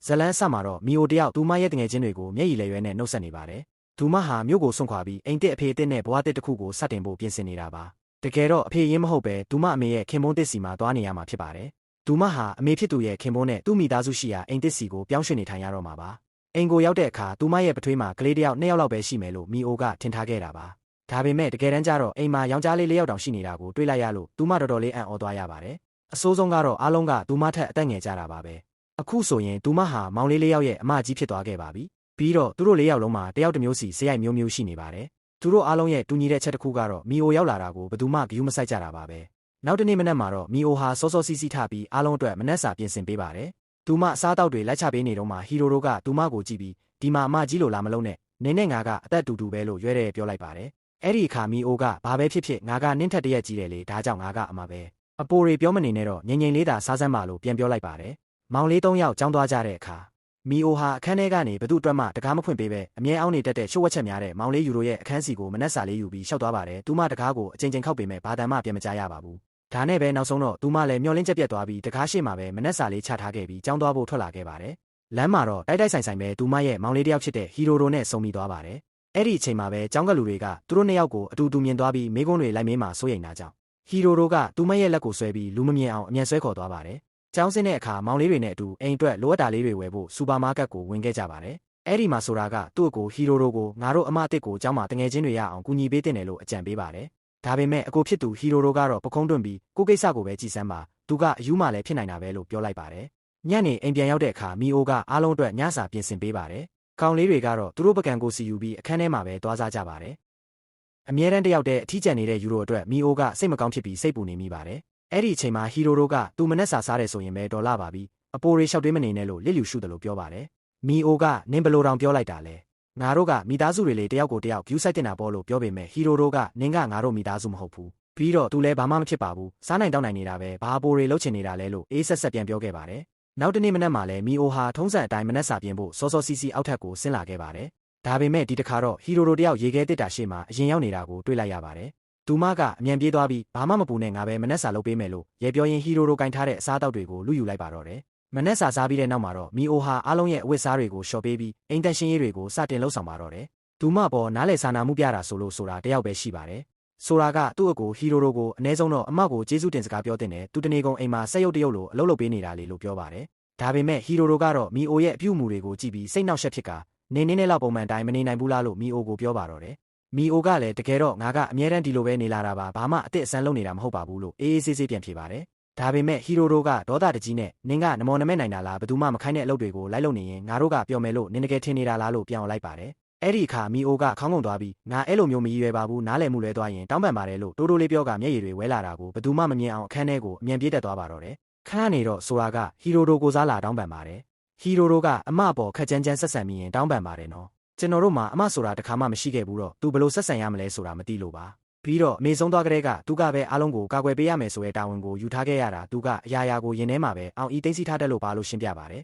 ဇလန်းအစမှာတော့မီအိုတယောက်သူမရဲ့တငယ်ချင်းတွေကိုမျက်ရည်လဲရွဲနဲ့နှုတ်ဆက်နေပါတယ်။သူမဟာမြို့ကိုစွန့်ခွာပြီးအိမ်တစ်အဖေအစ်နဲ့ဘဝတစ်တစ်ခုကိုစတင်ဖို့ပြင်ဆင်နေတာပါ။တကယ်တော့အဖေရင်းမဟုတ်ပဲသူမအမေရဲ့ခင်ပွန်းတစ်စီမှာသွားနေရမှာဖြစ်ပါတယ်။သူမဟာအမေဖြစ်သူရဲ့ခင်ပွန်းနဲ့သူ့မိသားစုရှိရာအိမ်တစ်စီကိုပြောင်းရွှေ့နေထိုင်ရတော့မှာပါ။အိမ်ကိုရောက်တဲ့အခါသူမရဲ့ပထွေးမှာကလေးတစ်ယောက်2ယောက်လောက်ပဲရှိမယ်လို့မီအိုကထင်ထားခဲ့တာပါ။ဒါပေမဲ့တကယ်တမ်းကျတော့အိမ်မှာယောက်ျားလေး4ယောက်တောင်ရှိနေတာကိုတွေ့လိုက်ရလို့သူမတော်တော်လေးအံ့ဩသွားရပါတယ်။အဆိုးဆုံးကတော့အားလုံးကသူမထက်အသက်ငယ်ကြတာပါပဲ။အခုဆိုရင်သူမဟာမောင်လေး4ယောက်ရဲ့အမကြီးဖြစ်သွားခဲ့ပါပြီ။ပြီးတော့သူတို့4ယောက်လုံးမှာတယောက်တစ်မျိုးစီစရိုက်မျိုးမျိုးရှိနေပါတယ်။သူတို့အားလုံးရဲ့တူညီတဲ့ချက်တစ်ခုကတော့မီအိုရောက်လာတာကိုဘယ်သူမှဂရုမစိုက်ကြတာပါပဲ။နောက်တနေ့မနက်မှာတော့မီအိုဟာစောစောစီးစီးထပြီးအားလုံးအတွက်မနက်စာပြင်ဆင်ပေးပါတယ်။သူမအစားအသောက်တွေလိုက်ချပေးနေတော့မှဟီရိုတို့ကသူမကိုကြည့်ပြီးဒီမှာအမကြီးလိုလာမလုံးနဲ့နေနဲ့ငါကအသက်တူတူပဲလို့ရွဲတဲ့ပြောလိုက်ပါတယ်။အဲ့ဒီအခါမီအိုကဘာပဲဖြစ်ဖြစ်ငါကနင်းထက်တရက်ကြီးတယ်လေဒါကြောင့်ငါကအမပဲ။အပိုတွေပြောမနေနဲ့တော့ငြိမ်ငြိမ်လေးသာစားစမ်းပါလို့ပြန်ပြောလိုက်ပါတယ်။မောင်လေး3ယောက်ကြောင်းသွားကြတဲ့အခါမီအိုဟာအခန်းထဲကနေဘသူ့အတွက်မှတကားမဖွင့်ပေးပဲအမြဲအောင်းနေတတ်တဲ့ရှို့ဝက်ချက်များတဲ့မောင်လေးယူရိုရဲ့အခန်းစီကိုမနက်စာလေးယူပြီးရှောက်သွားပါတယ်။သူမတကားကိုအချိန်ချင်းခောက်ပေမဲ့ဘာတန်မှပြန်မကြားရပါဘူး။ဒါနဲ့ပဲနောက်ဆုံးတော့သူမလည်းမျောလင်းချက်ပြတ်သွားပြီးတကားရှိမှပဲမနက်စာလေးချထားခဲ့ပြီးကြောင်းသွားဖို့ထွက်လာခဲ့ပါတယ်။လမ်းမှာတော့တိုက်ဆိုင်ဆိုင်ပဲသူမရဲ့မောင်လေးတယောက်ဖြစ်တဲ့ဟီရိုရိုနဲ့ဆုံမိသွားပါတယ်။အဲ့ဒီအချိန်မှာပဲကျောင်းကလူတွေကသူတို့2ယောက်ကိုအတူတူမြင်သွားပြီးမိကုန်းတွေလိုက်မေးမှစိုးရိမ်တာကြောင့်ဟီရိုရိုကသူမရဲ့လက်ကိုဆွဲပြီးလူမမြင်အောင်အမြန်ဆွဲခေါ်သွားပါတယ်။ကျောင်းဆင်းတဲ့အခါမောင်လေးတွေနဲ့အတူအိမ်အတွက်လိုအပ်တာလေးတွေဝယ်ဖို့စူပါမားကတ်ကိုဝင်ခဲ့ကြပါတယ်။အဲ့ဒီမှာဆိုတာကသူ့အကိုဟီရိုရိုကိုငါတို့အမအစ်ကိုကျောင်းမှာတငယ်ချင်းတွေရအောင်ကူညီပေးတင်တယ်လို့အကြံပေးပါတယ်။ဒါပေမဲ့အကိုဖြစ်သူဟီရိုရိုကတော့ပခုံးတွန့်ပြီးကိုကိစ္စကိုပဲကြည်စမ်းပါသူကအယူမှလည်းဖြစ်နိုင်တာပဲလို့ပြောလိုက်ပါတယ်။ညနေအိမ်ပြန်ရောက်တဲ့အခါမီအိုကအားလုံးအတွက်ညစာပြင်ဆင်ပေးပါတယ်။ကောင်လေးတွေကတော့သူတို့ပကံကိုစီယူပြီးအခန်းထဲမှာပဲသွားစားကြပါတယ်။အမြဲတမ်းတယောက်တည်းအထီးကျန်နေတဲ့ယူရိုအတွက်မီအိုကစိတ်မကောင်းဖြစ်ပြီးစိတ်ပူနေမိပါတယ်။အဲ့ဒီအချိန်မှာဟီရိုရိုကသူမနက်စာစားတယ်ဆိုရင်ပဲဒေါ်လာပါပြီ။အပိုတွေလျှောက်တွေးမနေနဲ့လို့လစ်လျူရှုတယ်လို့ပြောပါတယ်။မီအိုကနင်ဘလိုတောင်ပြောလိုက်တာလဲ။ငါတို့ကမိသားစုတွေလေတယောက်ကိုတယောက်ဂယူးဆိုင်တင်တာပေါ့လို့ပြောပေမဲ့ဟီရိုရိုကနင်ကငါတို့မိသားစုမဟုတ်ဘူး။ပြီးတော့သူလည်းဘာမှမဖြစ်ပါဘူး။စားနိုင်တောင်းနိုင်နေတာပဲဘာအပိုတွေလှုပ်ချင်နေတာလဲလို့အေးဆက်ဆက်ပြန်ပြောခဲ့ပါတယ်။နောက်တနေ့မနက်မှာလည်းမီအိုဟာထုံးစံအတိုင်းမနက်စာပြင်ဖို့စောစောစီးစီးအောက်ထပ်ကိုဆင်းလာခဲ့ပါတယ်။ဒါပေမဲ့ဒီတစ်ခါတော့ဟီရိုရိုတယောက်ရေခဲတစ်တာရှေ့မှာအရင်ရောက်နေတာကိုတွေ့လိုက်ရပါတယ်။သူမကအမြန်ပြေးသွားပြီးဘာမှမပူနဲ့ငါပဲမနက်စာလုပ်ပေးမယ်လို့ရေပြောရင်ဟီရိုရိုကင်ထားတဲ့အစားအသောက်တွေကိုလူယူလိုက်ပါတော့တယ်။မနက်စာစားပြီးတဲ့နောက်မှာတော့မီအိုဟာအားလုံးရဲ့အဝတ်စားတွေကိုလျှော်ပေးပြီးအိမ်တန်ရှင်းရေးတွေကိုစတင်လှုပ်ဆောင်ပါတော့တယ်။သူမပေါ်နားလေစာနာမှုပြတာဆိုလို့ဆိုတာတယောက်ပဲရှိပါတယ်။ဆိုတာကသူ့အကိုဟီရိုရိုကိုအနည်းဆုံးတော့အမကိုကျေးဇူးတင်စကားပြောတင်တယ်သူတနေကုန်အိမ်မှာဆက်ရုပ်တရုပ်လိုအလုပ်လုပ်ပေးနေတာလေလို့ပြောပါတယ်။ဒါပေမဲ့ဟီရိုရိုကတော့မီအိုရဲ့အပြုအမူတွေကိုကြည့်ပြီးစိတ်နှောက်ယှက်ဖြစ်ကနေနေလောက်ပုံမှန်တိုင်းမနေနိုင်ဘူးလားလို့မီအိုကိုပြောပါတော့တယ်။မီအိုကလည်းတကယ်တော့ငါကအမြဲတမ်းဒီလိုပဲနေလာတာပါဘာမှအစ်အဆန်းလုပ်နေတာမဟုတ်ပါဘူးလို့အေးအေးဆေးဆေးပြန်ဖြေပါတယ်။ဒါပေမဲ့ဟီရိုရိုကဒေါသတကြီးနဲ့နင်ကနမောနမဲနိုင်တာလားဘယ်သူမှမခိုင်းတဲ့အလုပ်တွေကိုလိုက်လုပ်နေရင်ငါတို့ကပြောမယ်လို့နင်တကယ်ထင်နေတာလားလို့ပြောင်းလိုက်ပါတယ်။အဲ့ဒီအခါမီအိုကခေါင်းငုံသွားပြီးငါအဲ့လိုမျိုးမရည်ရွယ်ပါဘူးနားလည်မှုလဲသွားရင်တောင်းပန်ပါတယ်လို့တိုးတိုးလေးပြောကမျက်ရည်တွေဝဲလာတာကိုဘယ်သူမှမမြင်အောင်အခန်းထဲကိုအမြန်ပြေးတက်သွားပါတော့တယ်။ခဏနေတော့ဆိုတာကဟီရိုရိုကိုစားလာတောင်းပန်ပါတယ်။ဟီရိုရိုကအမပေါ်ခက်ကြမ်းကြမ်းဆက်ဆံပြီးရင်တောင်းပန်ပါတယ်နော်။ကျွန်တော်တို့မှာအမဆိုတာတခါမှမရှိခဲ့ဘူးတော့သူဘယ်လိုဆက်ဆံရမလဲဆိုတာမသိလို့ပါပြီးတော့အမေဆုံးသွားကြတဲ့ကသူကပဲအားလုံးကိုကာကွယ်ပေးရမယ်ဆိုတဲ့တာဝန်ကိုယူထားခဲ့ရတာသူကအရာရာကိုရင်ထဲမှာပဲအောင်ဤသိသိထားတတ်လို့ပါလို့ရှင်းပြပါတယ်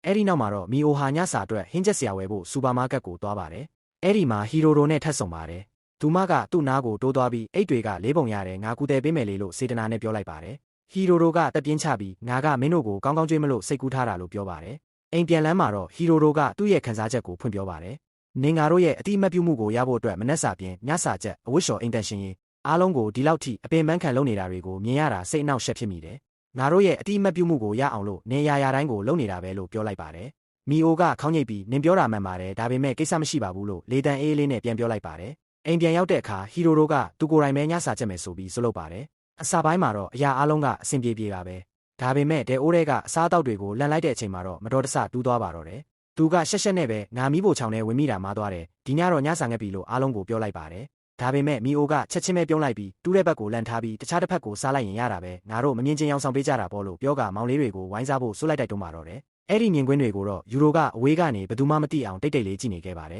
အဲ့ဒီနောက်မှာတော့မီအိုဟာညစာအတွက်ဟင်းချက်ဆရာဝယ်ဖို့စူပါမားကတ်ကိုသွားပါတယ်အဲ့ဒီမှာဟီရိုရိုနဲ့ထပ်ဆုံပါတယ်သူမကသူ့နားကိုတိုးသွားပြီးအိတ်တွေကလေးပုံရတယ်ငါကူတယ်ပေးမယ်လေလို့စေတနာနဲ့ပြောလိုက်ပါတယ်ဟီရိုရိုကတက်ပြင်းချပြီးငါကမင်းတို့ကိုကောင်းကောင်းကြွေးမလို့စိတ်ကူးထားတာလို့ပြောပါတယ်အိမ်ပြန်လမ်းမှာတော့ဟီရိုရိုကသူ့ရဲ့ခံစားချက်ကိုဖွင့်ပြောပါတယ်နင်ငါတို့ရဲ့အတိအမှတ်ပြုမှုကိုရဖို့အတွက်မနှက်စာပြင်ညစာချက်အဝတ်လျှော်အိမ်တန်ရှင်ရေးအားလုံးကိုဒီလောက်ထိအပင်ပန်းခံလုပ်နေတာတွေကိုမြင်ရတာစိတ်အနှောက်အယှက်ဖြစ်မိတယ်ငါတို့ရဲ့အတိအမှတ်ပြုမှုကိုရအောင်လို့နေရာရာတိုင်းကိုလုပ်နေတာပဲလို့ပြောလိုက်ပါတယ်မီအိုကခေါင်းညိတ်ပြီးနင်ပြောတာမှန်ပါတယ်ဒါပေမဲ့ကိစ္စမရှိပါဘူးလို့လေတန်အေးလေးနဲ့ပြန်ပြောလိုက်ပါတယ်အိမ်ပြန်ရောက်တဲ့အခါဟီရိုရိုကသူကိုယ်တိုင်ပဲညစာချက်မယ်ဆိုပြီးဆွလုပ်ပါတယ်အစာပိုင်းမှာတော့အရာအလုံးကအဆင်ပြေပါပဲဒါပေမဲ့ဒဲအိုးတွေကအစားအသောက်တွေကိုလန့်လိုက်တဲ့အချိန်မှာတော့မတော်တဆတူးသွားပါတော့တယ်သူကရှက်ရှက်နဲ့ပဲငါမီးပိုချောင်နဲ့ဝင်မိတာမှားသွားတယ်ဒီညတော့ညစာငက်ပြီလို့အားလုံးကိုပြောလိုက်ပါတယ်ဒါပေမဲ့မီအိုကချက်ချင်းပဲပြုံးလိုက်ပြီးတူးတဲ့ဘက်ကိုလန့်ထားပြီးတခြားတစ်ဖက်ကိုစားလိုက်ရင်ရတာပဲငါတို့မမြင်ချင်းအောင်ဆောင်ပေးကြတာပေါ့လို့ပြောကမောင်လေးတွေကိုဝိုင်းစားဖို့ဆွလိုက်တိုက်တွန်းပါတော့တယ်အဲ့ဒီမြင်ကွင်းတွေကိုတော့ယူရိုကအဝေးကနေဘယ်သူမှမသိအောင်တိတ်တိတ်လေးကြည့်နေခဲ့ပါတယ်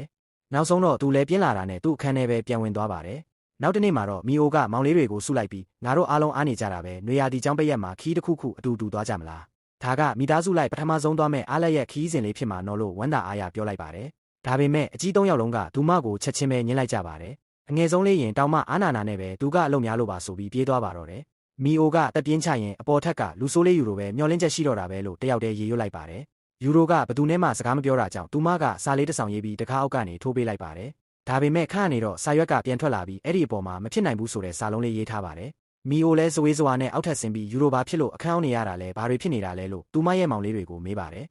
နောက်ဆုံးတော့သူလည်းပြင်းလာတာနဲ့သူ့အခန်းထဲပဲပြန်ဝင်သွားပါတယ်နောက်တနေ့မှာတော့မီအိုကမောင်လေးတွေကိုစုလိုက်ပြီးငါတို့အားလုံးအားနေကြတာပဲနွေရာသီကျောင်းပိတ်ရက်မှာခီးတစ်ခုခုအတူတူသွားကြမလားဒါကမိသားစုလိုက်ပထမဆုံးသွားမဲ့အားလက်ရဲ့ခီးစဉ်လေးဖြစ်မှာနော်လို့ဝမ်းသာအားရပြောလိုက်ပါတယ်ဒါပေမဲ့အကြီး3ယောက်လုံးကဒူမကိုချက်ချင်းပဲညှင်းလိုက်ကြပါတယ်အငယ်ဆုံးလေးရင်တောင်မအားနာနာနဲ့ပဲသူကအလုံများလို့ပါဆိုပြီးပြေးသွားပါတော့တယ်မီအိုကတက်ပြင်းချရင်အပေါ်ထက်ကလူဆိုးလေးယူလိုပဲမျောလင်းချက်ရှိတော့တာပဲလို့တယောက်တည်းရေရွတ်လိုက်ပါတယ် ယူရိုကဘသူနဲ့မှစကားမပြောတာကြောင့်သူမကစာလေးတစ်ဆောင်ရေးပြီးတကားအောက်ကနေထိုးပေးလိုက်ပါတယ်ဒါပေမဲ့ခန့်နေတော့စာရွက်ကပြန်ထွက်လာပြီးအဲ့ဒီအပေါ်မှာမဖြစ်နိုင်ဘူးဆိုတဲ့စာလုံးလေးရေးထားပါတယ်မီအိုလဲဇဝေးဇဝါနဲ့အောက်ထပ်ဆင်းပြီးယူရိုဘာဖြစ်လို့အခန်းအောင်နေရတာလဲဘာတွေဖြစ်နေတာလဲလို့သူမရဲ့မောင်လေးတွေကိုမေးပါတယ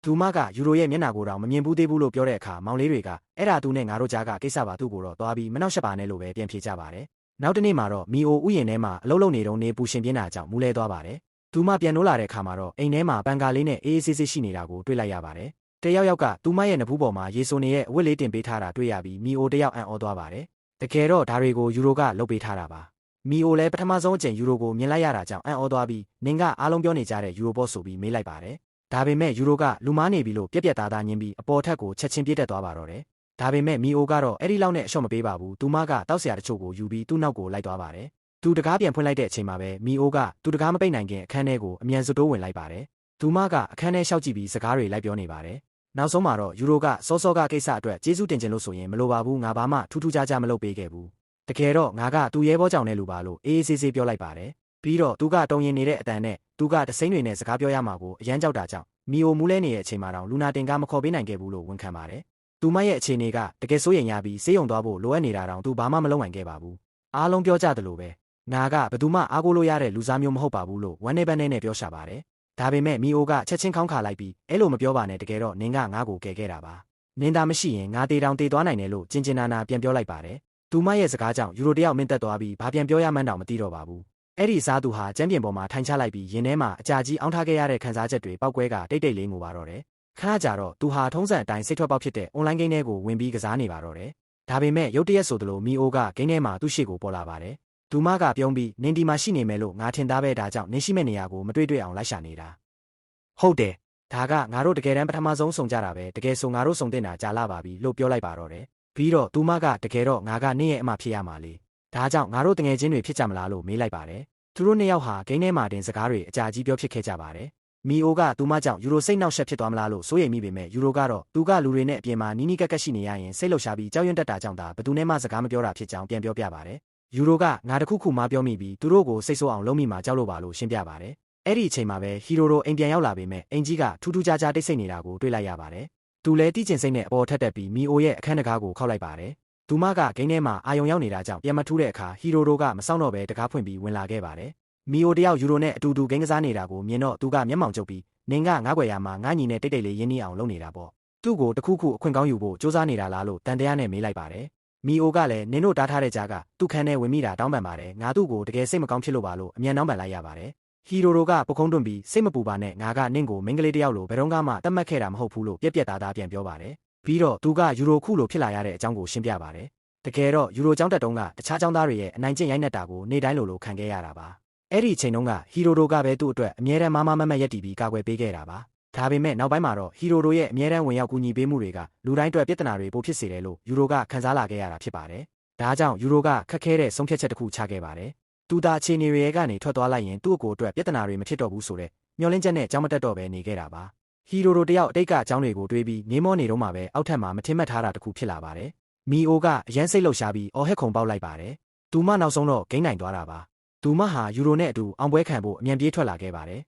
်သူမကယူရိုရဲ့မျက်နှာကိုတော့မမြင်ဘူးသေးဘူးလို့ပြောတဲ့အခါမောင်လေးတွေကအဲ့ဒါသူနဲ့ငါတို့ကြားကကိစ္စပါသူ့ကိုတော့သွားပြီးမနှောက်ယှက်ပါနဲ့လို့ပဲပြန်ဖြေကြပါတယ်နောက်တနေ့မှာတော့မီအိုဥယျာဉ်ထဲမှာအလုံးလုံးနေတုန်းနေပူရှင်ပြင်းတာကြောင့်မူးလဲသွားပါတယ်သူမပြန်နိုးလာတဲ့အခါမှာတော့အိမ်ထဲမှာပန်ကာလေးနဲ့အေးအေးဆေးဆေးရှိနေတာကိုတွေ့လိုက်ရပါတယ်တယောက်ယောက်ကသူမရဲ့နဖူးပေါ်မှာရေဆိုနေရဲ့အဝတ်လေးတင်ပေးထားတာတွေ့ရပြီးမီအိုတယောက်အံ့ဩသွားပါတယ်တကယ်တော့ဒါတွေကိုယူရိုကလုပ်ပေးထားတာပါမီအိုလည်းပထမဆုံးအကြိမ်ယူရိုကိုမြင်လိုက်ရတာကြောင့်အံ့ဩသွားပြီးနင်ကအားလုံးပြောနေကြတဲ့ယူရိုဘော့ဆိုပြီးမေးလိုက်ပါတယ်ဒါပေမဲ့ယူရိုကလူမားနေပြီလို့ပြက်ပြက်သားသားညင်းပြီးအပေါ်ထက်ကိုချက်ချင်းပြေးတက်သွားပါတော့တယ်ဒါပေမဲ့မီအိုကတော့အဲ့ဒီလောက်နဲ့အလျှော့မပေးပါဘူးသူမကတောက်ဆရာတချို့ကိုယူပြီးသူ့နောက်ကိုလိုက်သွားပါတယ်သူတကားပြန်ဖွင့်လိုက်တဲ့အချိန်မှာပဲမီအိုကသူတကားမပိတ်နိုင်ခင်အခန်းထဲကိုအမြန်စွတိုးဝင်လိုက်ပါတယ်သူမကအခန်းထဲလျှောက်ကြည့်ပြီးစကားတွေလိုက်ပြောနေပါတယ်နောက်ဆုံးမှာတော့ယူရိုကစောစောကကိစ္စအတွက်ကျေးဇူးတင်ခြင်းလို့ဆိုရင်မလိုပါဘူးငါဘာမှထူးထူးခြားခြားမလုပ်ပေးခဲ့ဘူးတကယ်တော့ငါကသူ့ရဲဘောကြောင့်နဲ့လူပါလို့အေးအေးဆေးဆေးပြောလိုက်ပါတယ်ပြီးတော့သူကတုံရင်နေတဲ့အတန်နဲ့သူကတစိမ့်တွေနဲ့စကားပြောရမှာကိုအရန်ကြောက်တာကြောင့်မီအိုမူးလဲနေတဲ့အချိန်မှာတော့လူနာတင်ကမခေါ်ပေးနိုင်ခဲ့ဘူးလို့ဝန်ခံပါတယ်သူမရဲ့အခြေအနေကတကယ်စိုးရိမ်ရပြီးဆေးရုံသွားဖို့လိုအပ်နေတာတောင်သူဘာမှမလုပ်နိုင်ခဲ့ပါဘူးအားလုံးပြောကြသလိုပဲငါကဘယ်သူမှအားကိုးလို့ရတဲ့လူစားမျိုးမဟုတ်ပါဘူးလို့ဝမ်းနေပန်းနဲ့ပြောရှာပါတယ်ဒါပေမဲ့မီအိုကချက်ချင်းခေါင်းခါလိုက်ပြီးအဲ့လိုမပြောပါနဲ့တကယ်တော့နင်ကငါ့ကိုကယ်ခဲ့တာပါနင်သာမရှိရင်ငါတေတောင်တေသွားနိုင်တယ်လို့ကျင်ကျင်နာနာပြန်ပြောလိုက်ပါတယ်သူမရဲ့စကားကြောင့်ယူရိုတယောက်မင်းသက်သွားပြီးဘာပြန်ပြောရမှန်းတောင်မသိတော့ပါဘူးအဲ့ဒီစားသူဟာကျမ်းပြင်ပေါ်မှာထိုင်ချလိုက်ပြီးရင်ထဲမှာအကြာကြီးအောင်းထားခဲ့ရတဲ့ခန်းစားချက်တွေပောက်ကွဲကတိတ်တိတ်လေးငိုပါတော့တယ်ခါကြတော့သူဟာထုံးစံအတိုင်းစိတ်ထွက်ပေါက်ဖြစ်တဲ့အွန်လိုင်းဂိမ်းထဲကိုဝင်ပြီးကစားနေပါတော့တယ်ဒါပေမဲ့ရုတ်တရက်ဆိုသလိုမီအိုကဂိမ်းထဲမှာသူ့ရှေ့ကိုပေါ်လာပါတယ်သူမကပြုံးပြီးနင်ဒီမှာရှိနေမယ်လို့ငါထင်သားပဲဒါကြောင့်နင်ရှိမဲ့နေရာကိုမတွေ့တွေ့အောင်လိုက်ရှာနေတာဟုတ်တယ်ဒါကငါတို့တကယ်တမ်းပထမဆုံးဆုံကြတာပဲတကယ်ဆိုငါတို့ဆုံတင်တာကြာလာပါပြီလို့ပြောလိုက်ပါတော့တယ်ပြီးတော့သူမကတကယ်တော့ငါကနင့်ရဲ့အမဖြစ်ရမှာလေဒါကြောင့်ငါတို့တငယ်ချင်းတွေဖြစ်ကြမလားလို့မေးလိုက်ပါတယ်သူတို့နှစ်ယောက်ဟာဂိမ်းထဲမှာတင်စကားတွေအကြာကြီးပြောဖြစ်ခဲ့ကြပါတယ်မီအိုကသူမကြောင့်ယူရိုစိတ်နှောက်ယှက်ဖြစ်သွားမလားလို့စိုးရိမ်မိပေမဲ့ယူရိုကတော့သူကလူတွေနဲ့အပြင်မှာနီးနီးကပ်ကပ်ရှိနေရရင်စိတ်လှုပ်ရှားပြီးကြောက်ရွံ့တတ်တာကြောင့်ဒါဘယ်သူနဲ့မှစကားမပြောတာဖြစ်ကြောင်းပြန်ပြောပြပါတယ်ယူရိုကငါတခုခုမှပြောမိပြီးသူတို့ကိုစိတ်ဆိုးအောင်လုပ်မိမှာကြောက်လို့ပါလို့ရှင်းပြပါတယ်အဲ့ဒီအချိန်မှာပဲဟီရိုတို့အိမ်ပြန်ရောက်လာပေမဲ့အင်ကြီးကထူးထူးခြားခြားတိတ်ဆိတ်နေတာကိုတွေ့လိုက်ရပါတယ်သူလည်းတီးကျင်စိတ်နဲ့အပေါ်ထက်တက်ပြီးမီအိုရဲ့အခန်းတကားကိုခောက်လိုက်ပါတယ်သူမကဂိမ်းထဲမှာအာယုံရောက်နေတာကြောင့်ပြန်မထူးတဲ့အခါဟီရိုတို့ကမစောင့်တော့ဘဲတကားဖွင့်ပြီးဝင်လာခဲ့ပါတယ်မီအိုတယောက်ယူရိုနဲ့အတူတူဂိမ်းကစားနေတာကိုမြင်တော့သူကမျက်မှောင်ကျုပ်ပြီးနင်ကငါ့ွယ်ရမှာငါညီနဲ့တိတ်တိတ်လေးရင်းနှီးအောင်လုပ်နေတာပေါ့သူ့ကိုတခုခုအခွင့်ကောင်းယူဖို့စူးစမ်းနေတာလားလို့တန်တရားနဲ့မေးလိုက်ပါတယ်မီအိုကလည်းနင်တို့တားထားတဲ့ကြားကသူ့ခန်းထဲဝင်မိတာတောင်းပန်ပါတယ်ငါသူ့ကိုတကယ်စိတ်မကောင်းဖြစ်လို့ပါလို့အမြန်နှောင်းပန်လိုက်ရပါတယ်ဟီရိုတို့ကပုခုံးတွန့်ပြီးစိတ်မပူပါနဲ့ငါကနင့်ကိုမိန်းကလေးတယောက်လိုဘယ်တော့မှတတ်မှတ်ခဲ့တာမဟုတ်ဘူးလို့ပြက်ပြက်သားသားပြန်ပြောပါတယ်ပြီးတော့သူကယူရိုခုလိုဖြစ်လာရတဲ့အကြောင်းကိုရှင်းပြပါတယ်တကယ်တော့ယူရိုကျောင်းတက်တုန်းကတခြားကျောင်းသားတွေရဲ့အနိုင်ကျင့်ရိုက်နှက်တာကိုနေ့တိုင်းလိုခံခဲ့ရတာပါအဲ့ဒီအချိန်တုန်းကဟီရိုတို့ကပဲသူ့အတွက်အမြဲတမ်းမမမရက်တီပြီးကာကွယ်ပေးခဲ့တာပါဒါပေမဲ့နောက်ပိုင်းမှာတော့ဟီရိုတို့ရဲ့အမြဲတမ်းဝင်ရောက်ကူညီပေးမှုတွေကလူတိုင်းအတွက်ပြဿနာတွေပိုဖြစ်စေတယ်လို့ယူရိုကခံစားလာခဲ့ရတာဖြစ်ပါတယ်ဒါကြောင့်ယူရိုကခက်ခဲတဲ့ဆုံးဖြတ်ချက်တစ်ခုချခဲ့ပါတယ်သူသာအခြေအနေတွေကနေထွက်သွားလိုက်ရင်သူ့ကိုအတွက်ပြဿနာတွေမဖြစ်တော့ဘူးဆိုတဲ့မျှော်လင့်ချက်နဲ့ကြောင်းမတက်တော့ပဲနေခဲ့တာပါဟီရိုတို့တယောက်အတိတ်ကအကြောင်းတွေကိုတွေးပြီးနေမောနေတော့မှပဲအောက်ထပ်မှာမထင်မှတ်ထားတာတခုဖြစ်လာပါတယ်မီအိုကအရန်စိတ်လှုပ်ရှားပြီးအော်ဟက်ခုန်ပေါက်လိုက်ပါတယ်သူမနောက်ဆုံးတော့ဂိမ်းနိုင်သွားတာပါသူမဟာယူရိုနဲ့အတူအောင်ပွဲခံဖို့အမြန်ပြေးထွက်လာခဲ့ပါတယ်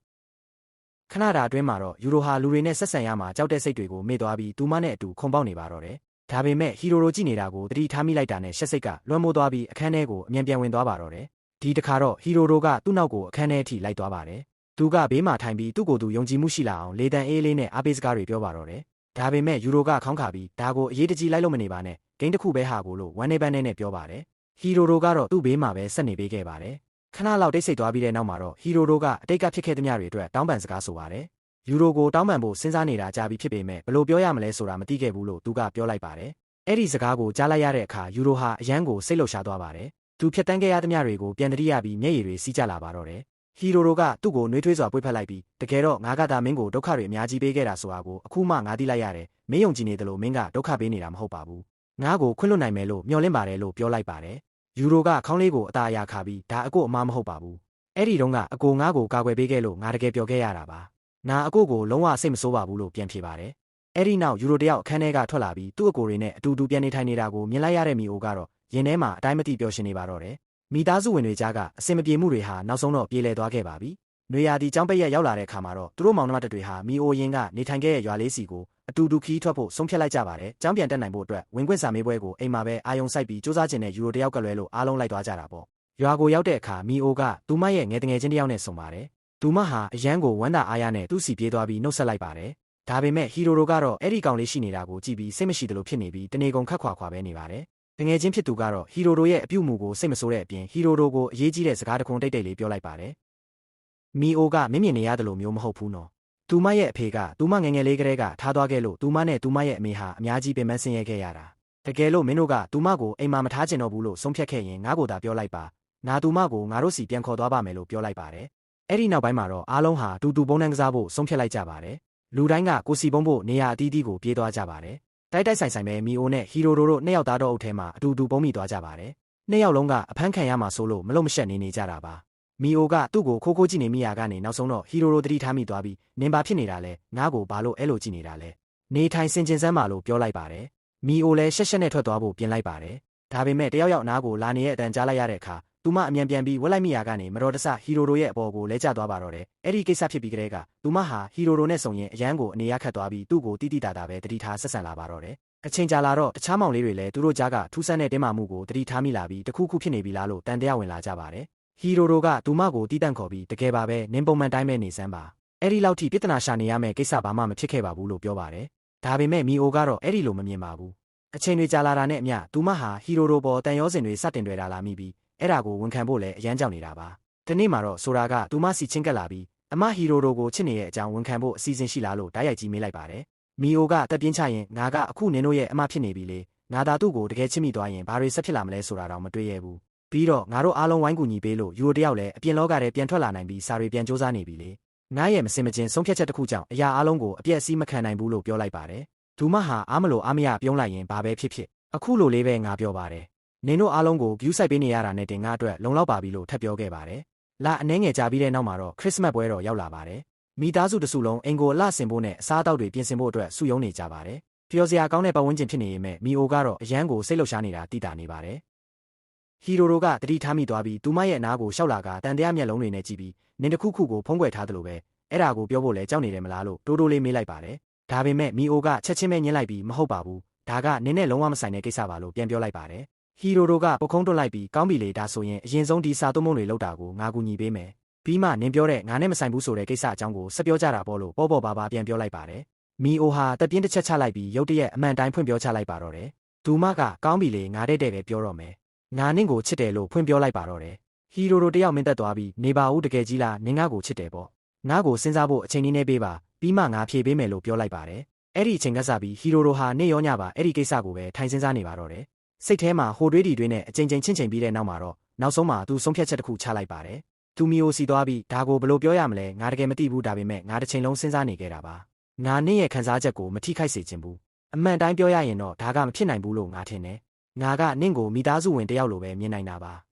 ခဏတာအတွင်းမှာတော့ယူရိုဟာလူတွေနဲ့ဆက်ဆံရမှာကြောက်တဲ့စိတ်တွေကိုမေ့သွားပြီးသူမနဲ့အတူခုန်ပေါက်နေပါတော့တယ်ဒါပေမဲ့ဟီရိုတို့ကြည့်နေတာကိုသတိထားမိလိုက်တာနဲ့ရှက်စိတ်ကလွှမ်းမိုးသွားပြီးအခန်းထဲကိုအမြန်ပြန်ဝင်သွားပါတော့တယ်ဒီတခါတော့ဟီရိုတို့ကသူ့နောက်ကိုအခန်းထဲအထိလိုက်သွားပါတယ်သူကဘေးမှာထိုင်ပြီးသူ့ကိုယ်သူယုံကြည်မှုရှိလာအောင်လေတံအေးလေးနဲ့အားပေးစကားတွေပြောပါတော့တယ်ဒါပေမဲ့ယူရိုကခေါင်းခါပြီးဒါကိုအရေးတကြီးလိုက်လို့မနေပါနဲ့ဂိမ်းတစ်ခုပဲဟာကိုလို့ဝမ်းနေပန်းနဲ့ပြောပါတယ်ဟီရိုတို့ကတော့သူ့ဘေးမှာပဲဆက်နေပေးခဲ့ပါတယ်ခဏလောက်တိတ်ဆိတ်သွားပြီးတဲ့နောက်မှာတော့ဟီရိုတို့ကအတိတ်ကဖြစ်ခဲ့သမျှတွေအတွက်တောင်းပန်စကားဆိုပါတယ်ယူရိုကိုတောင်းပန်ဖို့စဉ်းစားနေတာကြာပြီဖြစ်ပေမဲ့ဘယ်လိုပြောရမလဲဆိုတာမသိခဲ့ဘူးလို့သူကပြောလိုက်ပါတယ်အဲ့ဒီစကားကိုကြားလိုက်ရတဲ့အခါယူရိုဟာအယမ်းကိုစိတ်လှုပ်ရှားသွားပါတယ်သူဖြတ်တန်းခဲ့ရသမျှတွေကိုပြန်တတိယပြီးမျက်ရည်တွေစီးကျလာပါတော့တယ်ဟီရိုတို့ကသူ့ကိုနှွေးထွေးစွာပွေ့ဖက်လိုက်ပြီးတကယ်တော့ငါကသာမင်းကိုဒုက္ခတွေအများကြီးပေးခဲ့တာဆိုတာကိုအခုမှငါသိလိုက်ရတယ်မင်းယုံကြည်နေတယ်လို့မင်းကဒုက္ခပေးနေတာမဟုတ်ပါဘူးငါ့ကိုခွင့်လွှတ်နိုင်မယ်လို့မျှော်လင့်ပါတယ်လို့ပြောလိုက်ပါတယ်ယူရိုကခေါင်းလေးကိုအသာအရာခါပြီးဒါအကိုအမမဟုတ်ပါဘူးအဲ့ဒီတုန်းကအကိုငါ့ကိုကာကွယ်ပေးခဲ့လို့ငါတကယ်ပျော်ခဲ့ရတာပါငါအကိုကိုလုံးဝစိတ်မဆိုးပါဘူးလို့ပြန်ဖြေပါတယ်အဲ့ဒီနောက်ယူရိုတယောက်အခန်းထဲကထွက်လာပြီးသူ့အကိုတွေနဲ့အတူတူပြန်နေထိုင်နေတာကိုမြင်လိုက်ရတဲ့မီအိုကတော့ရင်ထဲမှာအတိုင်းမသိပျော်ရှင်နေပါတော့တယ်မိသားစုဝင်တွေကြားကအဆင်မပြေမှုတွေဟာနောက်ဆုံးတော့ပြေလည်သွားခဲ့ပါပြီ နွေရာသီကျောင်းပိတ်ရက်ရောက်လာတဲ့အခါမှာတော့သူတို့မောင်နှမတွေဟာမီအိုရင်းကနေထိုင်ခဲ့ရဲ့ရွာလေးစီကိုအတူတူခီးထွက်ဖို့ဆုံးဖြတ်လိုက်ကြပါတယ်။ကျောင်းပြန်တက်နိုင်ဖို့အတွက်ဝင်ခွင့်စာမေးပွဲကိုအိမ်မှာပဲအာယုံစိုက်ပြီးစူးစမ်းခြင်းနဲ့ယူရိုတယောက်ကလွဲလို့အားလုံးလိုက်သွားကြတာပေါ့။ရွာကိုရောက်တဲ့အခါမီအိုကသူမရဲ့ငယ်တငယ်ချင်းတယောက်နဲ့ဆုံပါတယ်။သူမဟာအရန်ကိုဝမ်းသာအားရနဲ့သူ့စီပြေးသွားပြီးနှုတ်ဆက်လိုက်ပါတယ်။ဒါပေမဲ့ဟီရိုရိုကတော့အဲ့ဒီကောင်လေးရှိနေတာကိုကြည့်ပြီးစိတ်မရှိသလိုဖြစ်နေပြီးတနေကုန်ခက်ခွာခွာပဲနေပါတယ်။တငယ်ချင်းဖြစ်သူကတော့ဟီရိုရိုရဲ့အပြုအမူကိုစိတ်မဆိုးတဲ့အပြင်ဟီရိုရိုကိုအရေးကြီးတဲ့စကားတခွန်းတိတ်တိတ်လေးပြောလိုက်ပါတယ်။မီအိုကမင်းမြင်နေရတယ်လို့မျိုးမဟုတ်ဘူးနော်။သူမရဲ့အဖေကသူမငယ်ငယ်လေးကလေးကထားသွားခဲ့လို့သူမနဲ့သူမရဲ့အမေဟာအများကြီးပင်ပန်းဆင်းရဲခဲ့ရတာ။တကယ်လို့မင်းတို့ကသူမကိုအိမ်မှာမထားချင်တော့ဘူးလို့ဆုံးဖြတ်ခဲ့ရင်ငါ့ကိုသာပြောလိုက်ပါ။ငါသူမကိုငါတို့စီပြန်ခေါ်သွားပါမယ်လို့ပြောလိုက်ပါတယ်။အဲ့ဒီနောက်ပိုင်းမှာတော့အားလုံးဟာတူတူပုံနှံကစားဖို့ဆုံးဖြတ်လိုက်ကြပါတယ်။လူတိုင်းကကိုစီပုံဖို့နေရာအသီးသီးကိုပြေးသွားကြပါတယ်။တိုက်တိုက်ဆိုင်ဆိုင်ပဲမီအိုနဲ့ဟီရိုရိုတို့နှစ်ယောက်သားတော့အုပ်ထဲမှာအတူတူပုံမိသွားကြပါတယ်။နှစ်ယောက်လုံးကအဖမ်းခံရမှာဆိုလို့မလုံမရှက်နေကြတာပါ။မီအိုကသူ့ကိုခိုးခိုးကြည့်နေမိရာကနေနောက်ဆုံးတော့ဟီရိုရိုတတိထားမိသွားပြီးနင်ဘာဖြစ်နေတာလဲငါ့ကိုဘာလို့အဲ့လိုကြည့်နေတာလဲနေထိုင်စင်ကျင်စမ်းပါလို့ပြောလိုက်ပါတယ်မီအိုလည်းရှက်ရှက်နဲ့ထွက်သွားဖို့ပြင်လိုက်ပါတယ်ဒါပေမဲ့တယောက်ယောက်နားကိုလာနေရဲ့အတန်ကြားလိုက်ရတဲ့အခါသူမအမြန်ပြန်ပြီးဝက်လိုက်မိရာကနေမတော်တဆဟီရိုရိုရဲ့အပေါ်ကိုလဲကျသွားပါတော့တယ်အဲ့ဒီကိစ္စဖြစ်ပြီးကတည်းကသူမဟာဟီရိုရိုနဲ့ဆုံရင်အရန်ကိုအနေရခတ်သွားပြီးသူ့ကိုတိတိတာတာပဲတတိထားဆက်ဆံလာပါတော့တယ်အချိန်ကြာလာတော့တခြားမောင်လေးတွေလည်းသူတို့ကြားကထူးဆန်းတဲ့တင်းမာမှုကိုတတိထားမိလာပြီးတခုခုဖြစ်နေပြီလားလို့တန်တရားဝင်လာကြပါတယ်ဟီရိုရိုကသူမကိုတီးတန့်ခေါ်ပြီးတကယ်ပါပဲနင်းပုံမှန်တိုင်းပဲနေစမ်းပါအဲ့ဒီလောက်ထိပြဿနာရှာနေရမယ့်ကိစ္စဘာမှမဖြစ်ခဲ့ပါဘူးလို့ပြောပါတယ်ဒါပေမဲ့မီအိုကတော့အဲ့ဒီလိုမမြင်ပါဘူးအချိန်တွေကြာလာတာနဲ့အမျှသူမဟာဟီရိုရိုပေါ်တန်ရောစင်တွေစတင်တွေ့တာလာမိပြီးအဲ့ဒါကိုဝန်ခံဖို့လည်းအရန်ကြောက်နေတာပါဒီနေ့မှာတော့ဆိုတာကသူမစီချင်းကပ်လာပြီးအမဟီရိုရိုကိုချစ်နေတဲ့အကြောင်းဝန်ခံဖို့အစီအစဉ်ရှိလားလို့တိုက်ရိုက်ကြီးမေးလိုက်ပါတယ်မီအိုကတက်ပြင်းချရင်ငါကအခုနင်တို့ရဲ့အမဖြစ်နေပြီလေငါသာသူ့ကိုတကယ်ချစ်မိသွားရင်ဘာတွေဆက်ဖြစ်လာမလဲဆိုတာတော့မတွေးရဘူးပြီးတော့ငါတို့အားလုံးဝိုင်းကူညီပေးလို့ယူရိုတယောက်လည်းအပြင်လောကထဲပြန်ထွက်လာနိုင်ပြီးစာတွေပြန်စူးစမ်းနေပြီလေငါရဲ့မစင်မကျင်ဆုံးဖြတ်ချက်တစ်ခုကြောင့်အရာအလုံးကိုအပြည့်အစည်းမခံနိုင်ဘူးလို့ပြောလိုက်ပါတယ်ဒူမဟာအားမလို့အားမရပြုံးလိုက်ရင်ဘာပဲဖြစ်ဖြစ်အခုလိုလေးပဲငါပြောပါတယ်နင်တို့အားလုံးကိုဂယူးဆိုင်ပေးနေရတာနဲ့တင်ငါအတွက်လုံလောက်ပါပြီလို့ထပ်ပြောခဲ့ပါတယ်လာအနှဲငယ်ကြာပြီးတဲ့နောက်မှာတော့ခရစ်စမတ်ပွဲတော်ရောက်လာပါတယ်မိသားစုတစုလုံးအင်ကိုအလှဆင်ဖို့နဲ့အစားအသောက်တွေပြင်ဆင်ဖို့အတွက်စုယုံနေကြပါတယ်ပျော်စရာကောင်းတဲ့ပတ်ဝန်းကျင်ဖြစ်နေပေမဲ့မီအိုကတော့အရန်ကိုစိတ်လှုပ်ရှားနေတာတိတာနေပါတယ်ဟီရိုရိုကတတိထားမိသွားပြီးသူမရဲ့အနားကိုရှောက်လာကတန်တရားမျက်လုံးတွေနဲ့ကြည့်ပြီးနင်တခုခုကိုဖုံးကွယ်ထားသလိုပဲအဲ့ဒါကိုပြောဖို့လဲကြောက်နေတယ်မလားလို့တိုးတိုးလေးမေးလိုက်ပါတယ်ဒါပေမဲ့မီအိုကချက်ချင်းပဲညှင်းလိုက်ပြီးမဟုတ်ပါဘူးဒါကနင်းနဲ့လုံးဝမဆိုင်တဲ့ကိစ္စပါလို့ပြန်ပြောလိုက်ပါတယ်ဟီရိုရိုကပုတ်ခုံးတွတ်လိုက်ပြီးကောင်းပြီလေဒါဆိုရင်အရင်ဆုံးဒီစာသုံးမုံတွေလောက်တာကိုငါကူညီပေးမယ်ပြီးမှနင်ပြောတဲ့ငါနဲ့မဆိုင်ဘူးဆိုတဲ့ကိစ္စအကြောင်းကိုဆက်ပြောကြတာပေါ့လို့ပေါ့ပေါ့ပါပါပြန်ပြောလိုက်ပါတယ်မီအိုဟာတက်ပြင်းတစ်ချက်ချလိုက်ပြီးရုတ်တရက်အမှန်တိုင်းဖွင့်ပြောချလိုက်ပါတော့တယ်သူမကကောင်းပြီလေငါတဲ့ပဲပြောတော့မယ်ငါနင့်ကိုချစ်တယ်လို့ဖွင့်ပြောလိုက်ပါတော့တယ်ဟီရိုရိုတယောက်မင်းသက်သွားပြီးနေပါဦးတကယ်ကြီးလားနင်ငါကိုချစ်တယ်ပေါ့ငါကိုစဉ်းစားဖို့အချိန်နည်းပေးပါပြီးမှငါဖြေပေးမယ်လို့ပြောလိုက်ပါတယ်အဲ့ဒီအချိန်ကစားပြီးဟီရိုရိုဟာနေရောညပါအဲ့ဒီကိစ္စကိုပဲထိုင်စဉ်းစားနေပါတော့တယ်စိတ်ထဲမှာဟိုတွေးဒီတွေးနဲ့အချိန်ချင်းချင်းပြီးတဲ့နောက်မှာတော့နောက်ဆုံးမှာသူဆုံးဖြတ်ချက်တစ်ခုချလိုက်ပါတယ်သူမီယိုစီသွားပြီးဒါကိုဘယ်လိုပြောရမလဲငါတကယ်မသိဘူးဒါပေမဲ့ငါတစ်ချိန်လုံးစဉ်းစားနေခဲ့တာပါငါနင့်ရဲ့ခံစားချက်ကိုမထိခိုက်စေချင်ဘူးအမှန်တိုင်းပြောရရင်တော့ဒါကမဖြစ်နိုင်ဘူးလို့ငါထင်တယ်ငါကနင့်ကိုမိသားစုဝင်တယောက်လိုပဲမြင်နိုင်တာပ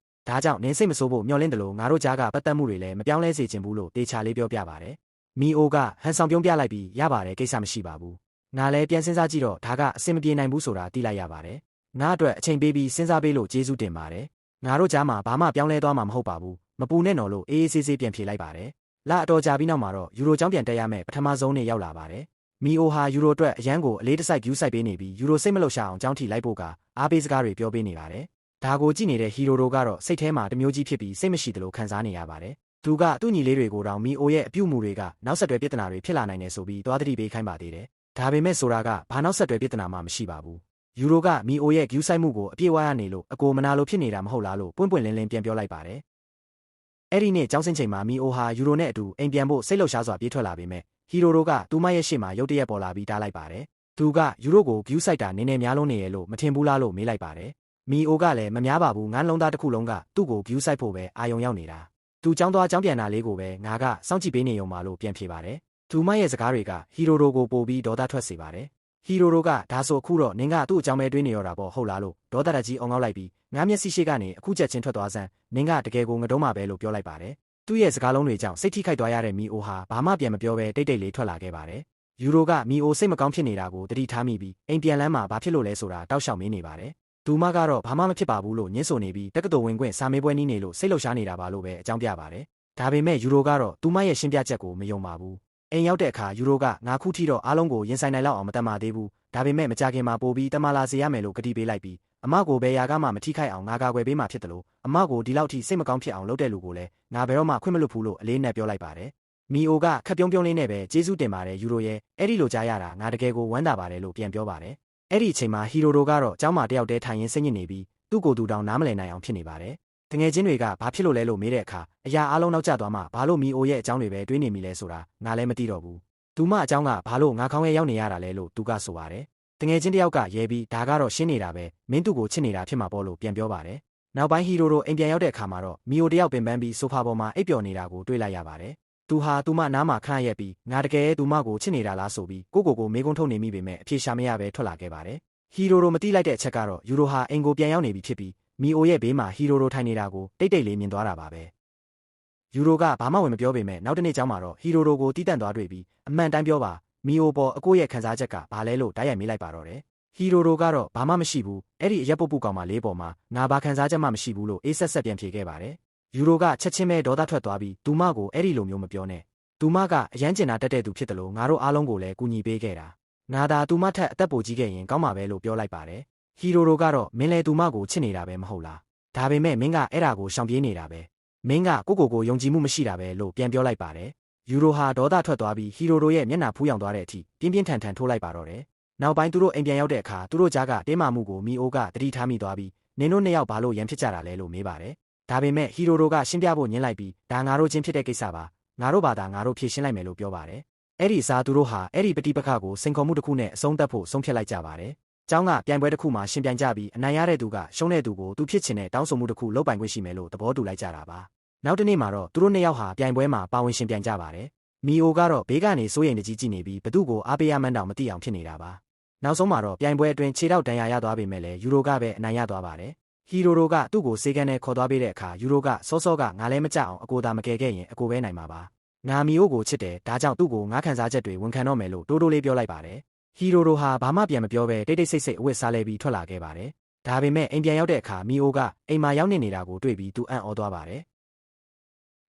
ါဒါကြောင့်နင်းစိတ်မဆိုးဖို့မျှော်လင့်တယ်လို့ငါတို့ကြားကပတ်သက်မှုတွေလည်းမပြောင်းလဲစေချင်ဘူးလို့တေချာလေးပြောပြပါတယ်မီအိုကဟန်ဆောင်ပြုံးပြလိုက်ပြီးရပါတယ်ကိစ္စမရှိပါဘူးငါလည်းပြန်စဉ်းစားကြည့်တော့ဒါကအဆင်မပြေနိုင်ဘူးဆိုတာသိလိုက်ရပါတယ်ငါအတွက်အချိန်ပေးပြီးစဉ်းစားပေးလို့ကျေးဇူးတင်ပါတယ်ငါတို့ကြားမှာဘာမှပြောင်းလဲသွားမှာမဟုတ်ပါဘူးမပူနဲ့နော်လို့အေးအေးဆေးဆေးပြန်ဖြေလိုက်ပါတယ်လာအတော်ကြာပြီးနောက်မှာတော့ယူရိုကျောင်းပြန်တက်ရမယ်ပထမဆုံးနေ့ရောက်လာပါတယ်မီအိုဟာယူရိုအတွက်အရန်ကိုအလေးတစိုက်ဂယူးဆိုင်ပေးနေပြီးယူရိုစိတ်မလှုပ်ရှားအောင်ကျောင်းထိလိုက်ဖို့ကအားပေးစကားတွေပြောပေးနေပါတယ်ဒါကိုကြည့်နေတဲ့ဟီရိုရိုကတော့စိတ်ထဲမှာတမျိုးကြီးဖြစ်ပြီးစိတ်မရှိသလိုခံစားနေရပါတယ်သူကသူ့ညီလေးတွေကိုတောင်မီအိုရဲ့အပြုအမူတွေကနောက်ဆက်တွဲပြဿနာတွေဖြစ်လာနိုင်တယ်ဆိုပြီးသွားသတိပေးခိုင်းပါသေးတယ်ဒါပေမဲ့ဆိုတာကဘာနောက်ဆက်တွဲပြဿနာမှမရှိပါဘူးယူရိုကမီအိုရဲ့ဂယူးဆိုင်မှုကိုအပြည့်ဝရနေလို့အကိုမနာလို့ဖြစ်နေတာမဟုတ်လားလို့ပွင့်ပွင့်လင်းလင်းပြန်ပြောလိုက်ပါတယ်အဲ့ဒီနေ့ကျောင်းဆင်းချိန်မှာမီအိုဟာယူရိုနဲ့အတူအိမ်ပြန်ဖို့စိတ်လှုပ်ရှားစွာပြေးထွက်လာပေမဲ့ဟီရိုရိုကသူမရဲ့ရှေ့မှာရုတ်တရက်ပေါ်လာပြီးတားလိုက်ပါတယ်သူကယူရိုကိုဂယူးဆိုင်တာနည်းနည်းများလုံးနေရလို့မထင်ဘူးလားလို့မေးလိုက်ပါတယ်မီအိုကလည်းမများပါဘူးငန်းလုံးသားတစ်ခုလုံးကသူ့ကိုဂယူးဆိုင်ဖို့ပဲအာယုံရောက်နေတာသူကျောင်းသွားကျောင်းပြန်တာလေးကိုပဲငါကစောင့်ကြည့်ပေးနေုံပါလို့ပြန်ဖြေပါတယ်သူမရဲ့စကားတွေကဟီရိုရိုကိုပို့ပြီးဒေါသထွက်စေပါတယ်ဟီရိုရိုကဒါဆိုအခုတော့နင်ကသူ့အကြောင်းပဲတွေးနေရတာပေါ့ဟုတ်လားလို့ဒေါသတကြီးအောင်ငေါက်လိုက်ပြီးငါမျက်စိရှိကနေအခုချက်ချင်းထွက်သွားစမ်းနင်ကတကယ်ကိုငတုံးမှာပဲလို့ပြောလိုက်ပါတယ်သူ့ရဲ့စကားလုံးတွေကြောင့်စိတ်ထိခိုက်သွားရတဲ့မီအိုဟာဘာမှပြန်မပြောဘဲတိတ်တိတ်လေးထွက်လာခဲ့ပါတယ်ယူရိုကမီအိုစိတ်မကောင်းဖြစ်နေတာကိုသတိထားမိပြီးအိမ်ပြန်လမ်းမှာဘာဖြစ်လို့လဲဆိုတာတောက်လျှောက်မေးနေပါတယ်သူမကတော့ဘာမှမဖြစ်ပါဘူးလို့ညှင်းဆိုနေပြီးတက္ကသိုလ်ဝင်ခွင့်စာမေးပွဲနီးနေလို့စိတ်လှုပ်ရှားနေတာပါလို့ပဲအကြောင်းပြပါတယ် ဒါပေမဲ့ယူရိုကတော့သူမရဲ့ရှင်းပြချက်ကိုမယုံပါဘူးအိမ်ရောက်တဲ့အခါယူရိုကငါခုထိတော့အားလုံးကိုရင်ဆိုင်နိုင်လောက်အောင်မတတ်မှသေးဘူးဒါပေမဲ့မကြခင်မှာပို့ပြီးတမလာစေရမယ်လို့ကတိပေးလိုက်ပြီးအမကိုဘယ်ရာကမှမထိခိုက်အောင်ငါကာကွယ်ပေးမှဖြစ်တယ်လို့အမကိုဒီလောက်ထိစိတ်မကောင်းဖြစ်အောင်လုပ်တဲ့လူကိုလည်းငါဘယ်တော့မှခွင့်မလွတ်ဘူးလို့အလေးနဲ့ပြောလိုက်ပါတယ်မီအိုကခက်ပြုံးပြုံးလေးနဲ့ပဲကျေးဇူးတင်ပါတယ်ယူရိုရဲ့အဲ့ဒီလိုကြားရတာငါတကယ်ကိုဝမ်းသာပါတယ်လို့ပြန်ပြောပါတယ်အဲ့ဒီအချိန်မှာဟီရိုတို့ကတော့ကျောင်းမှာတယောက်တည်းထိုင်ရင်းစိတ်ညစ်နေပြီးသူ့ကိုယ်သူတောင်နားမလည်နိုင်အောင်ဖြစ်နေပါတယ်တငယ်ချင်းတွေကဘာဖြစ်လို့လဲလို့မေးတဲ့အခါအရာအလုံးနောက်ကျသွားမှဘာလို့မီအိုရဲ့အကြောင်းတွေပဲတွေးနေမိလဲဆိုတာငါလည်းမသိတော့ဘူးသူမအကြောင်းကဘာလို့ငါခေါင်းထဲရောက်နေရတာလဲလို့သူကဆိုပါတယ်တငယ်ချင်းတယောက်ကရဲပြီးဒါကတော့ရှင်းနေတာပဲမင်းသူ့ကိုချစ်နေတာဖြစ်မှာပေါ့လို့ပြန်ပြောပါတယ်နောက်ပိုင်းဟီရိုတို့အိမ်ပြန်ရောက်တဲ့အခါမှာတော့မီအိုတယောက်ပင်ပန်းပြီးဆိုဖာပေါ်မှာအိပ်ပျော်နေတာကိုတွေ့လိုက်ရပါတယ်သူဟာသူမနားမှာခန့်ရက်ပြီးငါတကယ်သူမကိုချစ်နေတာလားဆိုပြီးကိုမေးခွန်းထုတ်နေမိပေမဲ့အဖြေရှာမရပဲထွက်လာခဲ့ပါတယ်ဟီရိုတို့မတိလိုက်တဲ့အချက်ကတော့ယူရိုဟာအိမ်ကိုပြန်ရောက်နေပြီဖြစ်ပြီးမီအိုရဲ့ဘေးမှာဟီရိုတို့ထိုင်နေတာကိုတိတ်တိတ်လေးမြင်သွားတာပါပဲယူရိုကဘာမှဝင်မပြောပေမဲ့နောက်တနေ့ကျောင်းမှာတော့ဟီရိုတို့ကိုတီးတန့်သွားတွေ့ပြီးအမှန်တမ်းပြောပါမီအိုပေါ်အကိုရဲ့ခံစားချက်ကဘာလဲလို့တိုက်ရိုက်မေးလိုက်ပါတော့တယ်ဟီရိုတို့ကတော့ဘာမှမရှိဘူးအဲ့ဒီအရက်ပုတ်ပုကောင်မလေးပေါ်မှာငါဘာခံစားချက်မှမရှိဘူးလို့အေးဆက်ဆက်ပြန်ဖြေခဲ့ပါတယ်ယူရိုကချက်ချင်းပဲဒေါသထွက်သွားပြီးသူမကိုအဲ့ဒီလိုမျိုးမပြောနဲ့သူမကအရန်ကျင်နာတက်တဲ့သူဖြစ်တယ်လို့ငါတို့အားလုံးကိုလည်းကူညီပေးခဲ့တာငါသာသူမထက်အသက်ပိုကြီးခဲ့ရင်ကောင်းမှာပဲလို့ပြောလိုက်ပါတယ်ဟီရိုတို့ကတော့မင်းလည်းသူမကိုချစ်နေတာပဲမဟုတ်လားဒါပေမဲ့မင်းကအဲ့ဒါကိုရှောင်ပြေးနေတာပဲမင်းကကိုယုံကြည်မှုမရှိတာပဲလို့ပြန်ပြောလိုက်ပါတယ်ယူရိုဟာဒေါသထွက်သွားပြီးဟီရိုတို့ရဲ့မျက်နှာဖူးယောင်သွားတဲ့အထိပြင်းပြင်းထန်ထန်ထိုးလိုက်ပါတော့တယ်နောက်ပိုင်းသူတို့အိမ်ပြန်ရောက်တဲ့အခါသူတို့ကြားကတင်းမာမှုကိုမီအိုကတတိထားမိသွားပြီးနင်တို့နှစ်ယောက်ဘာလို့ရန်ဖြစ်ကြတာလဲလို့မေးပါတယ်ဒါပေမဲ့ဟီရိုတို့ကရှင်းပြဖို့ညှင်းလိုက်ပြီးဒါငါတို့ချင်းဖြစ်တဲ့ကိစ္စပါငါတို့ဘာသာငါတို့ဖြေရှင်းလိုက်မယ်လို့ပြောပါတယ်အဲ့ဒီစားသူတို့ဟာအဲ့ဒီပဋိပက္ခကိုစိန်ခေါ်မှုတစ်ခုနဲ့အဆုံးသတ်ဖို့ဆုံးဖြတ်လိုက်ကြပါတယ်ကျောင်းကပြိုင်ပွဲတစ်ခုမှာရှင်ပြိုင်ကြပြီးအနိုင်ရတဲ့သူကရှုံးတဲ့သူကိုသူဖြစ်ချင်တဲ့တောင်းဆိုမှုတစ်ခုလုပ်ပိုင်ခွင့်ရှိမယ်လို့သဘောတူလိုက်ကြတာပါနောက်တနေ့မှာတော့သူတို့နှစ်ယောက်ဟာပြိုင်ပွဲမှာပါဝင်ရှင်ပြိုင်ကြပါတယ်မီအိုကတော့ဘေးကနေစိုးရိမ်တကြီးကြည့်နေပြီးဘသူ့ကိုအားပေးရမှန်းတောင်မသိအောင်ဖြစ်နေတာပါနောက်ဆုံးမှာတော့ပြိုင်ပွဲအတွင်းခြေထောက်ဒဏ်ရာရသွားပေမဲ့လည်းယူရိုကပဲအနိုင်ရသွားပါတယ်ဟီရိုတို့ကသူ့ကိုစေကန်နဲ့ခေါ်သွားပေးတဲ့အခါယူရိုကစောကငါလည်းမကြအောင်အကိုသာမကယ်ခဲ့ရင်အကိုပဲနိုင်မှာပါငါမီအိုကိုချစ်တယ်ဒါကြောင့်သူ့ကိုငါခံစားချက်တွေဝန်ခံတော့မယ်လို့တိုးလေးပြောလိုက်ပါတယ်ဟီရိုတို့ဟာဘာမှပြန်မပြောဘဲတိတ်ဆိတ်အဝတ်စားလဲပြီးထွက်လာခဲ့ပါတယ်ဒါပေမဲ့အိမ်ပြန်ရောက်တဲ့အခါမီအိုကအိမ်မှာရောက်နေတာကိုတွေ့ပြီးသူအံ့ဩသွားပါတယ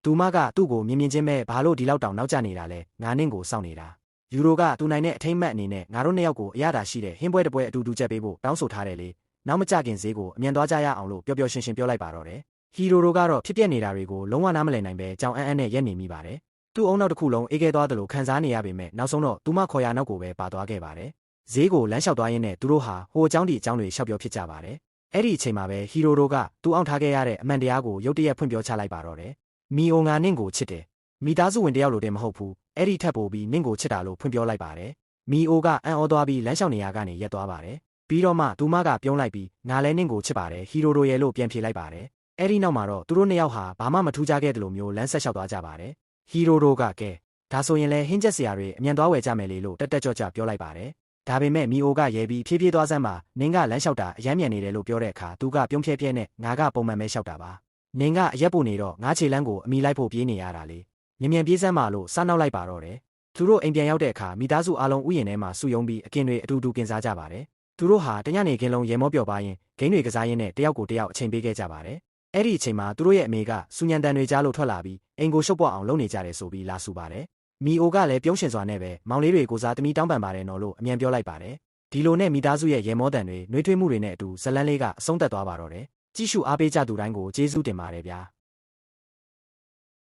်သူမကသူ့ကိုမြင်ချင်းပဲဘာလို့ဒီလောက်တောင်နောက်ကျနေတာလဲငါနင့်ကိုစောင့်နေတာယူရိုကသူနိုင်တဲ့အထိမ့်မှတ်အနေနဲ့ငါတို့နှစ်ယောက်ကိုအရသာရှိတဲ့ဟင်းပွဲတစ်ပွဲအတူတူချက်ပေးဖို့တောင်းဆိုထားတယ်လေနောက်မကြခင်ဈေးကိုအမြန်သွားကြရအောင်လို့ပျော်ရှင်းပြောလိုက်ပါတော့တယ်ဟီရိုတို့ကတော့ဖြစ်ပျက်နေတာတွေကိုလုံးဝနားမလည်နိုင်ပဲကြောင်အန်းနဲ့ရက်နေမိပါတယ်သူ့အုံနောက်တစ်ခုလုံးအေးခဲသွားတယ်လို့ခံစားနေရပေမဲ့နောက်ဆုံးတော့သူမခေါ်ရနောက်ကိုပဲပါသွားခဲ့ပါတယ်ဈေးကိုလမ်းလျှောက်သွားရင်းနဲ့သူတို့ဟာဟိုအကြောင်းဒီအကြောင်းတွေရှောက်ပြောဖြစ်ကြပါတယ်အဲ့ဒီအချိန်မှာပဲဟီရိုတို့ကသူအောင်ထားခဲ့ရတဲ့အမှန်တရားကိုရုတ်တရက်ဖွင့်ပြောချလိုက်ပါတော့တယ်မီအိုငါနင့်ကိုချစ်တယ်မိသားစုဝင်တယောက်လိုတည်းမဟုတ်ဘူးအဲ့ဒီထက်ပိုပြီးနင့်ကိုချစ်တာလို့ဖွင့်ပြောလိုက်ပါတယ်မီအိုကအံ့ဩသွားပြီးလမ်းလျှောက်နေရကနေရက်သွားပါတယ်ပြီးတော့မှသူမကပြုံးလိုက်ပြီးငါလည်းနင့်ကိုချစ်ပါတယ်ဟီရိုတို့ရဲ့လို့ပြန်ဖြေလိုက်ပါတယ်အဲ့ဒီနောက်မှာတော့သူတို့နှစ်ယောက်ဟာဘာမှမထူးခြားခဲ့တယ်လို့မျိုးလမ်းဆက်လျှောက်သွားကြပါတယ်ဟီရိုတို့ကကဲဒါဆိုရင်လည်းဟင်းချက်စရာတွေအမြန်သွားဝယ်ကြမယ်လေလို့တက်ကြော့ကြပြောလိုက်ပါတယ်ဒါပေမဲ့မီအိုကရဲပြီးဖြည်းဖြည်းသွားစမ်းမှာနင်းကလမ်းလျှောက်တာအယမ်းမြန်နေတယ်လို့ပြောတဲ့အခါသူကပြုံးဖြဲနဲ့ငါကပုံမှန်ပဲလျှောက်တာပါနင်းကအရက်ပိုနေတော့ငါခြေလမ်းကိုအမိလိုက်ဖို့ပြေးနေရတာလေမြန်ပြေးစမ်းပါလို့စားနောက်လိုက်ပါတော့တယ်သူတို့အိမ်ပြန်ရောက်တဲ့အခါမိသားစုအားလုံးဥယျာဉ်ထဲမှာစုယုံပြီးအကင်တွေအတူတူကင်စားကြပါတယ်သူတို့ဟာတညနေခင်းလုံးရေမောပျော်ပါရင်ဂိမ်းတွေကစားရင်းနဲ့တယောက်ကိုတယောက်အချိန်ပေးခဲ့ကြပါတယ်အဲ့ဒီအချိန်မှာသူတို့ရဲ့အမေကစူညံတန်တွေကြားလို့ထွက်လာပြီးအိမ်ကိုရှုပ်ပွားအောင်လုပ်နေကြတယ်ဆိုပြီးလာဆူပါတယ်မီအိုကလည်းပြုံးရှင်စွာနဲ့ပဲမောင်လေးတွေကိုစားတမီတောင်းပန်ပါတယ်နော်လို့အမြန်ပြောလိုက်ပါတယ်ဒီလိုနဲ့မိသားစုရဲ့ရေမောတန်တွေနှွေးထွေးမှုတွေနဲ့အတူဇလန်းလေးကအဆုံးသက်သွားပါတော့တယ်ကြည့်ရှုအားပေးကြသူတိုင်းကိုကျေးဇူးတင်ပါတယ်ဗျာ